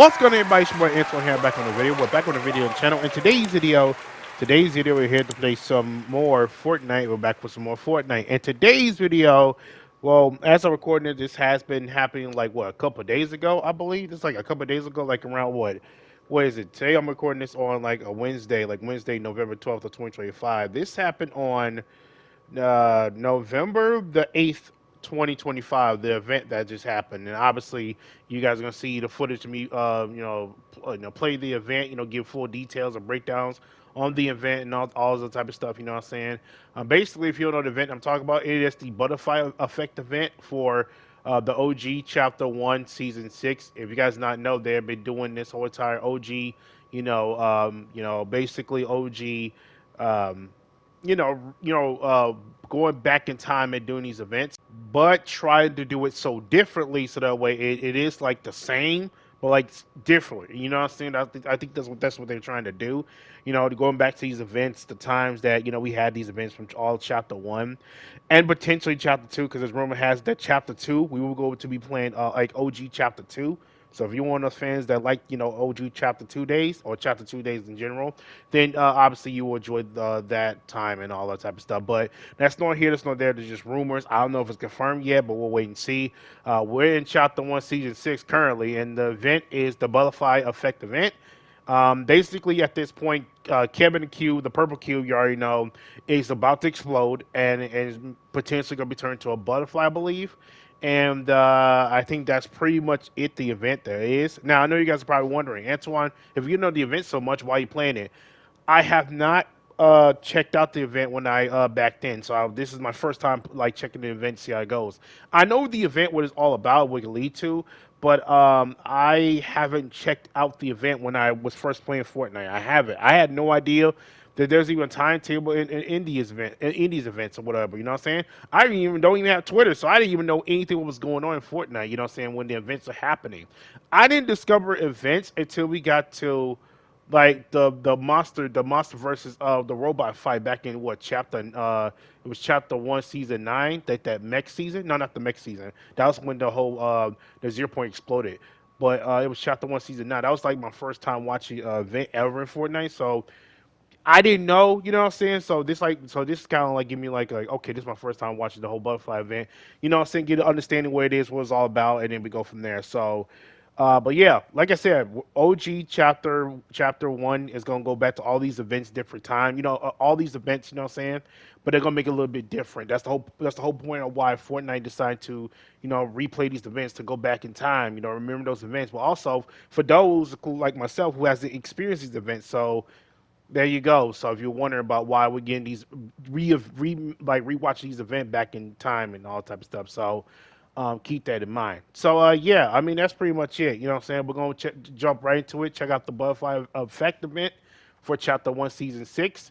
What's going on, everybody? It's your boy Antoine here, back on the video. We're back on the video channel. In today's video, we're here to play some more Fortnite. We're back with some more Fortnite. And today's video, well, as I'm recording it, this has been happening like what, a couple of days ago, I believe. It's like a couple of days ago, like around what is it? Today I'm recording this on like a Wednesday, like Wednesday, November 12th of 2025. This happened on November the 8th, 2025, the event that just happened. And obviously, you guys are going to see the footage of me, play the event, give full details and breakdowns on the event and all the type of stuff, you know what I'm saying? Basically, if you don't know the event I'm talking about, it is the Butterfly Effect event for the OG Chapter 1, Season 6. If you guys not know, they've been doing this whole entire OG, basically OG, um, going back in time and doing these events, but trying to do it so differently so that way it is like the same, but like different. You know what I'm saying? I think that's what they're trying to do. Going back to these events, the times that we had these events from all Chapter 1 and potentially Chapter 2, because this rumor has that Chapter 2 we will go to be playing like OG Chapter 2. So if you're one of those fans that like, OG Chapter 2 days or Chapter 2 days in general, then obviously you will enjoy that time and all that type of stuff. But that's not here, that's not there. There's just rumors. I don't know if it's confirmed yet, but we'll wait and see. We're in Chapter 1, Season 6 currently, and the event is the Butterfly Effect event. Basically, at this point, Kevin Q, the purple cube, you already know, is about to explode and is potentially going to be turned to a butterfly, I believe. And I think that's pretty much it, the event there is. Now, I know you guys are probably wondering, Antoine, if you know the event so much, why are you playing it? I have not checked out the event when I backed in, so this is my first time like checking the event, see how it goes. I know the event, what it's all about, what it can lead to, but I haven't checked out the event when I was first playing Fortnite. I haven't. I had no idea that there's even a timetable in these events or whatever. You know what I'm saying? I don't even have Twitter, so I didn't even know anything what was going on in Fortnite. You know what I'm saying? When the events are happening, I didn't discover events until we got to like the monster versus the robot fight back in what chapter it was Chapter 1, Season 9, that mech season. No, not the mech season. That was when the whole the 0 point exploded. But it was Chapter 1, Season 9. That was like my first time watching event ever in Fortnite. So I didn't know, you know what I'm saying? So this is kind of like give me like okay, this is my first time watching the whole butterfly event. You know what I'm saying? Get an understanding what it is, what it's all about, and then we go from there. So but yeah, like I said, OG chapter 1 is gonna go back to all these events different time. All these events, you know what I'm saying? But they're gonna make it a little bit different. That's the whole point of why Fortnite decided to, replay these events to go back in time, remember those events. But also for those who like myself who hasn't experienced these events. So there you go. So if you're wondering about why we're getting these rewatching these events back in time and all type of stuff, so keep that in mind. So yeah, I mean that's pretty much it. You know what I'm saying? We're gonna jump right into it. Check out the Butterfly Effect event for Chapter 1, Season 6,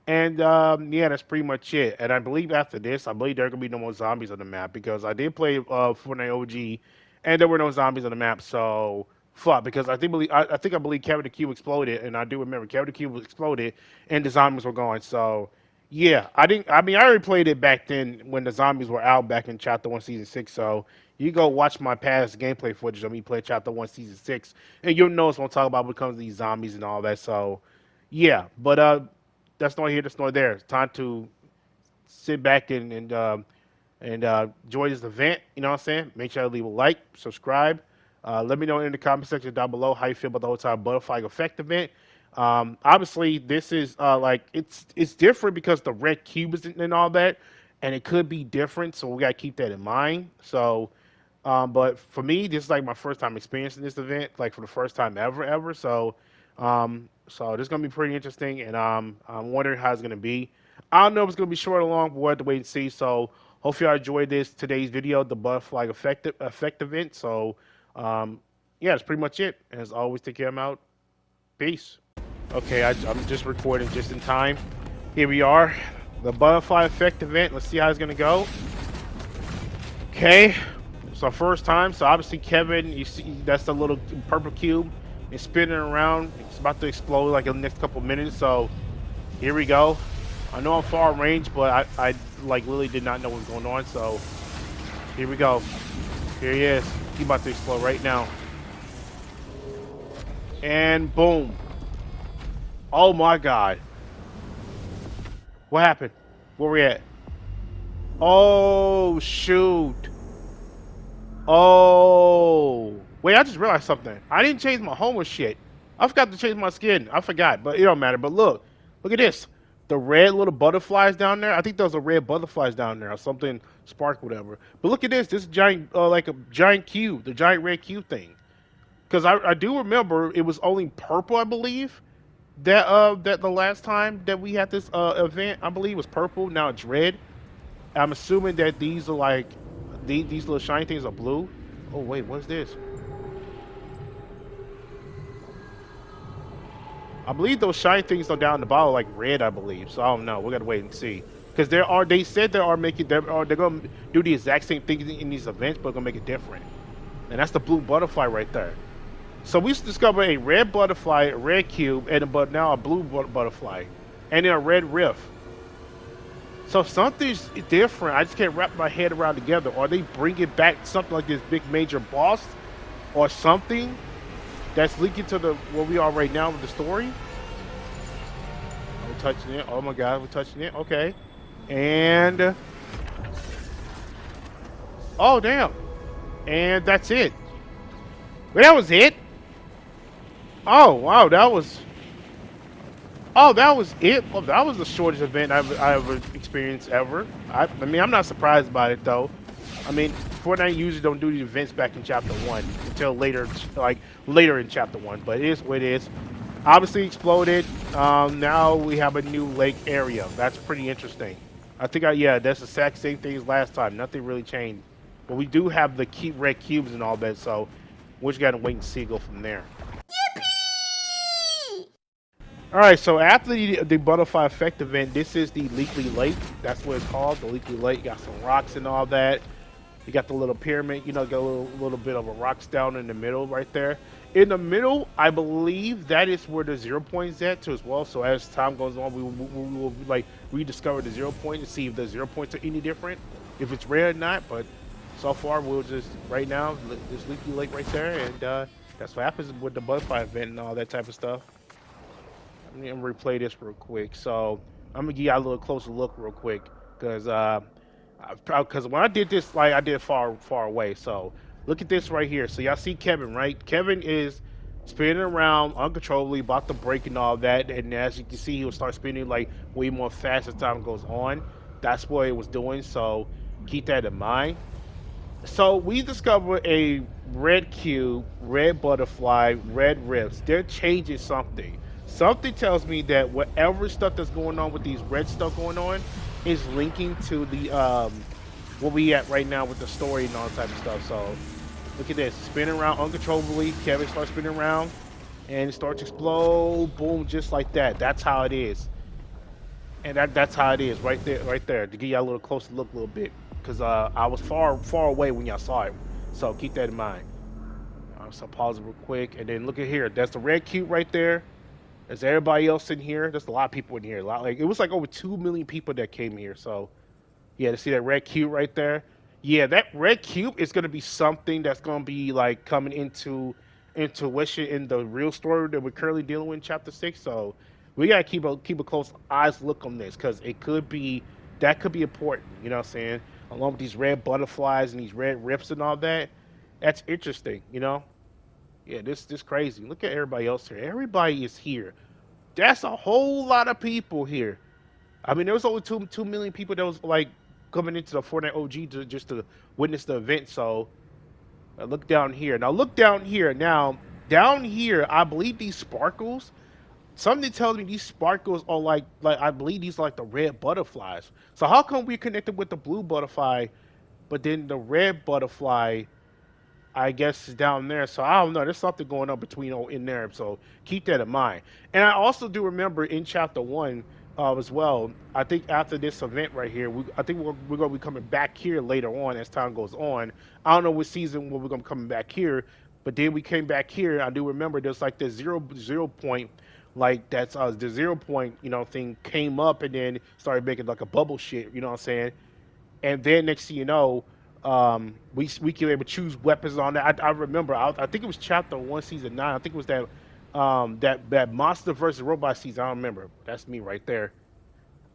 and yeah, that's pretty much it. And I believe after this, I believe there are gonna be no more zombies on the map because I did play Fortnite OG, and there were no zombies on the map. So fuck, because I believe Kevin the Cube exploded, and I do remember Kevin the Cube exploded, and the zombies were gone. So yeah, I didn't. I mean, I already played it back then when the zombies were out back in Chapter 1, Season 6. So you go watch my past gameplay footage of me play Chapter 1, Season 6, and you'll know what I'm talking about when it comes to these zombies and all that. So yeah, but that's not here, that's not there. It's time to sit back and enjoy this event. You know what I'm saying? Make sure to leave a like, subscribe. Let me know in the comment section down below how you feel about the whole entire Butterfly Effect event. Obviously, this is like it's different because the red cube is and all that, and it could be different, so we gotta keep that in mind. So, but for me, this is like my first time experiencing this event, like for the first time ever. So this is gonna be pretty interesting, and I'm wondering how it's gonna be. I don't know if it's gonna be short or long, but we'll have to wait and see. So, hopefully, y'all enjoyed today's video, the Butterfly Effect event. So, yeah, that's pretty much it. As always, take care. I'm out. Peace. Okay, I'm just recording just in time. Here we are, the Butterfly Effect event. Let's see how it's gonna go. Okay, it's our first time. So obviously, Kevin, you see that's the little purple cube. It's spinning around. It's about to explode like in the next couple minutes. So here we go. I know I'm far range, but I like really did not know what was going on. So here we go. Here he is. He's about to explode right now. And boom. Oh my god. What happened? Where we at? Oh shoot. Oh. Wait, I just realized something. I didn't change my homeless shit. I forgot to change my skin. I forgot, but it don't matter. But look. Look at this. The red little butterflies down there. I think those are red butterflies down there or something spark whatever. But look at this. This giant like a giant cube, the giant red cube thing. Because I do remember it was only purple, I believe. That the last time that we had this event, I believe was purple. Now it's red. I'm assuming that these are like these little shiny things are blue. Oh wait, what's this? I believe those shiny things are down the bottom like red, I believe. So I don't know. We gotta wait and see. Because they said they're gonna do the exact same thing in these events, but gonna make it different. And that's the blue butterfly right there. So we discovered a red butterfly, a red cube, and but now a blue butterfly, and then a red rift. So something's different. I just can't wrap my head around together. Are they bringing back something like this big major boss, or something that's linking to the where we are right now with the story? We're touching it. Oh my god, we're touching it. Okay, and oh damn, and that's it. Well, that was it. Oh wow, that was. Oh, that was it. Well, that was the shortest event I ever experienced ever. I mean, I'm not surprised by it though. I mean, Fortnite usually don't do the events back in Chapter 1 until later, like later in Chapter 1. But it is what it is. Obviously exploded. Now we have a new lake area. That's pretty interesting. I think, yeah, that's the exact same thing as last time. Nothing really changed. But we do have the red cubes and all that, so we just gotta wait and see go from there. All right, so after the butterfly effect event, this is the Leaky Lake. That's what it's called, the Leaky Lake. Got some rocks and all that. You got the little pyramid, you know, got a little bit of a rocks down in the middle right there. In the middle, I believe that is where the 0 point's at too as well. So as time goes on, we will like rediscover the 0 point and see if the 0 points are any different, if it's rare or not. But so far, we'll just right now this Leaky Lake right there, and that's what happens with the butterfly event and all that type of stuff. I'm gonna replay this real quick. So I'm gonna give you a little closer look real quick, because when I did this, like I did far away. So look at this right here. So y'all see Kevin, right? Kevin is spinning around uncontrollably, about to break and all that. And as you can see, he will start spinning like way more fast as time goes on. That's what it was doing. So keep that in mind. So we discovered a red cube, red butterfly, red rifts. They're changing something. Something tells me that whatever stuff that's going on with these red stuff going on is linking to the what we at right now with the story and all that type of stuff. So look at this, spinning around uncontrollably. Kevin starts spinning around and it starts to explode. Boom, just like that. That's how it is. And that's how it is right there. To give y'all a little closer look a little bit. Because I was far away when y'all saw it. So keep that in mind. So pause it real quick. And then look at here. That's the red cube right there. There's everybody else in here. There's a lot of people in here. A lot, like it was like over 2 million people that came here. So yeah, to see that red cube right there. Yeah, that red cube is gonna be something that's gonna be like coming into intuition in the real story that we're currently dealing with in chapter 6. So we gotta keep a close eyes look on this because it could be that could be important. You know what I'm saying? Along with these red butterflies and these red rips and all that. That's interesting. You know? Yeah, this crazy. Look at everybody else here. Everybody is here. That's a whole lot of people here. I mean, there was only 2 million people that was like coming into the Fortnite OG just to witness the event. So look down here. Now look down here. Now down here, I believe these sparkles. Something tells me these sparkles are like I believe these are like the red butterflies. So how come we connected with the blue butterfly, but then the red butterfly I guess is down there. So I don't know. There's something going on between in there. So keep that in mind. And I also do remember in chapter 1 as well. I think after this event right here, I think we're going to be coming back here later on as time goes on. I don't know what season when we're going to be coming back here, but then we came back here. I do remember there's like the zero point, like that's the 0 point, you know, thing came up and then started making like a bubble shit. You know what I'm saying? And then next thing you know, we can able to choose weapons on that. I remember I think it was chapter 1 season 9. I think it was that That monster versus robot season. I don't remember. That's me right there.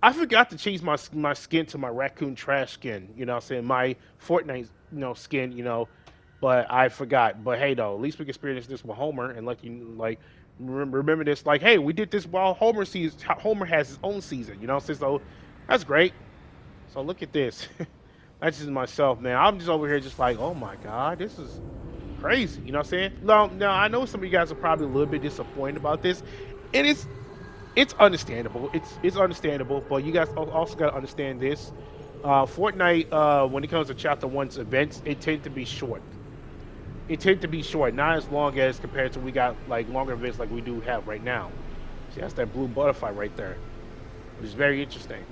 I forgot to change my skin to my raccoon trash skin. You know what I'm saying? My Fortnite, skin, but I forgot. But hey though, at least we can experience this with Homer and like remember this like, hey, we did this while Homer has his own season, you know what I'm saying? So that's great. So look at this. That's just myself, man. I'm just over here just like, oh my god, this is crazy. You know what I'm saying? No, I know some of you guys are probably a little bit disappointed about this. And it's understandable. It's understandable, but you guys also got to understand this. Fortnite, when it comes to Chapter One's events, it tend to be short. It tend to be short, not as long as compared to we got like longer events like we do have right now. See, that's that blue butterfly right there, which is very interesting.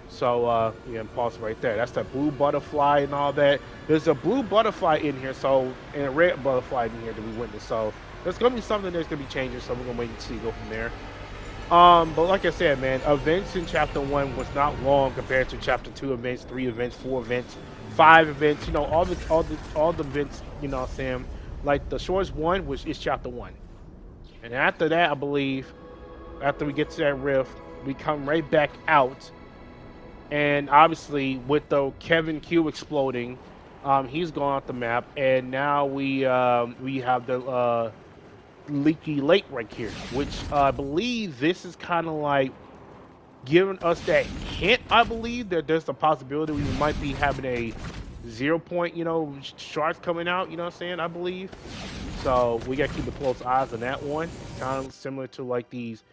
So yeah, pause right there. That's that blue butterfly and all that. There's a blue butterfly in here, so and a red butterfly in here that we witnessed. So there's gonna be something that's gonna be changing. So we're gonna wait and see, go from there. But like I said, man, events in chapter one was not long compared to chapter two events, three events, four events, five events. All the events. You know what I'm saying? Like the shortest one which is chapter one, and after that, I believe after we get to that rift, we come right back out, and obviously with the Kevin Q exploding, he's gone off the map, and now we have the Leaky Lake right here, which I believe this is kind of like giving us that hint. I believe that there's a possibility we might be having a 0 point, sharks coming out. You know what I'm saying? I believe. So we gotta keep a close eyes on that one. Kind of similar to like these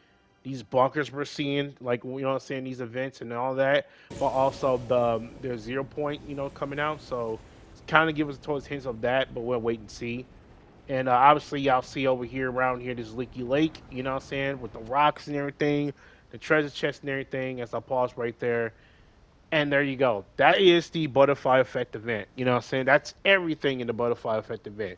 bunkers we're seeing, like what I'm saying, these events and all that, but also the 0 point, coming out. So it's kind of give us towards hints of that, but we'll wait and see. And obviously, y'all see over here around here this Leaky Lake, you know what I'm saying, with the rocks and everything, the treasure chest and everything. As I pause right there, and there you go. That is the butterfly effect event. You know what I'm saying? That's everything in the butterfly effect event.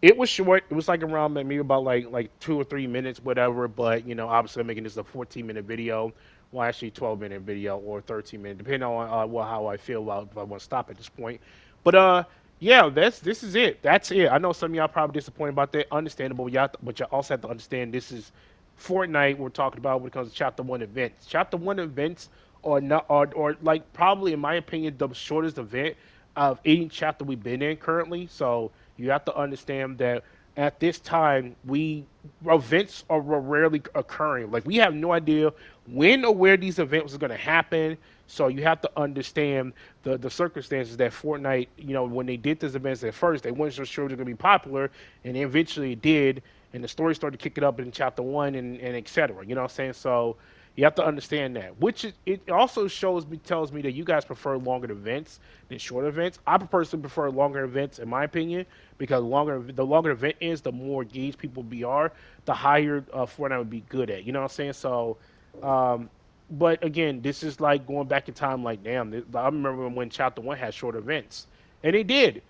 It was short. It was like around maybe about like 2 or 3 minutes, whatever. But obviously, I'm making this a 14-minute video, well, actually 12-minute video or 13-minute, depending on how I feel about if I want to stop at this point. But yeah, this is it. That's it. I know some of y'all probably disappointed about that. Understandable, y'all, but y'all also have to understand this is Fortnite we're talking about when it comes to Chapter One events. Chapter One events are not, or like probably in my opinion the shortest event of any chapter we've been in currently. So you have to understand that at this time we events are rarely occurring. Like we have no idea when or where these events are going to happen. So you have to understand the circumstances that Fortnite, when they did these events at first, they weren't so sure they're going to be popular, and eventually it did, and the story started kicking up in chapter one and et cetera. You know what I'm saying? So you have to understand that, which it also tells me that you guys prefer longer events than short events. I personally prefer longer events, in my opinion, because the longer event is, the more engaged people are, the higher Fortnite would be good at. You know what I'm saying? So, um, but again, this is like going back in time. Like, damn, I remember when Chapter One had short events, and they did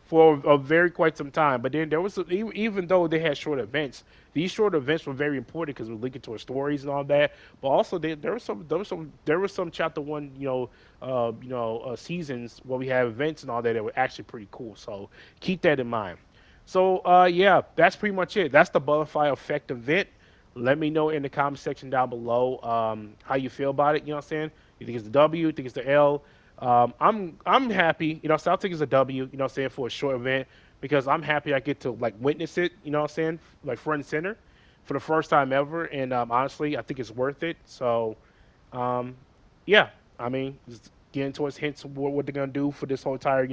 for a very quite some time. But then there was even though they had short events, these short events were very important because we link it to our stories and all that. But also there was some chapter one seasons where we have events and all that were actually pretty cool. So keep that in mind. So yeah, that's pretty much it. That's the butterfly effect event. Let me know in the comment section down below how you feel about it. You know what I'm saying? You think it's the W? You think it's the L? I'm happy. So I'll take it as a W. You know what I'm saying, for a short event, because I'm happy I get to like witness it. You know what I'm saying, like front and center for the first time ever. And honestly, I think it's worth it. So um, yeah, I mean, just getting towards hints of what they're gonna do for this whole entire,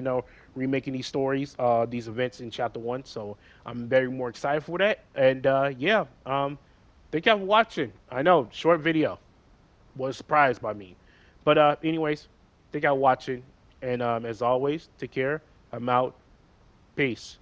remaking these stories, these events in chapter one. So I'm very more excited for that. And yeah, thank y'all for watching. I know, short video, was surprised by me, but anyways, thank y'all for watching. And as always, take care. I'm out. Peace.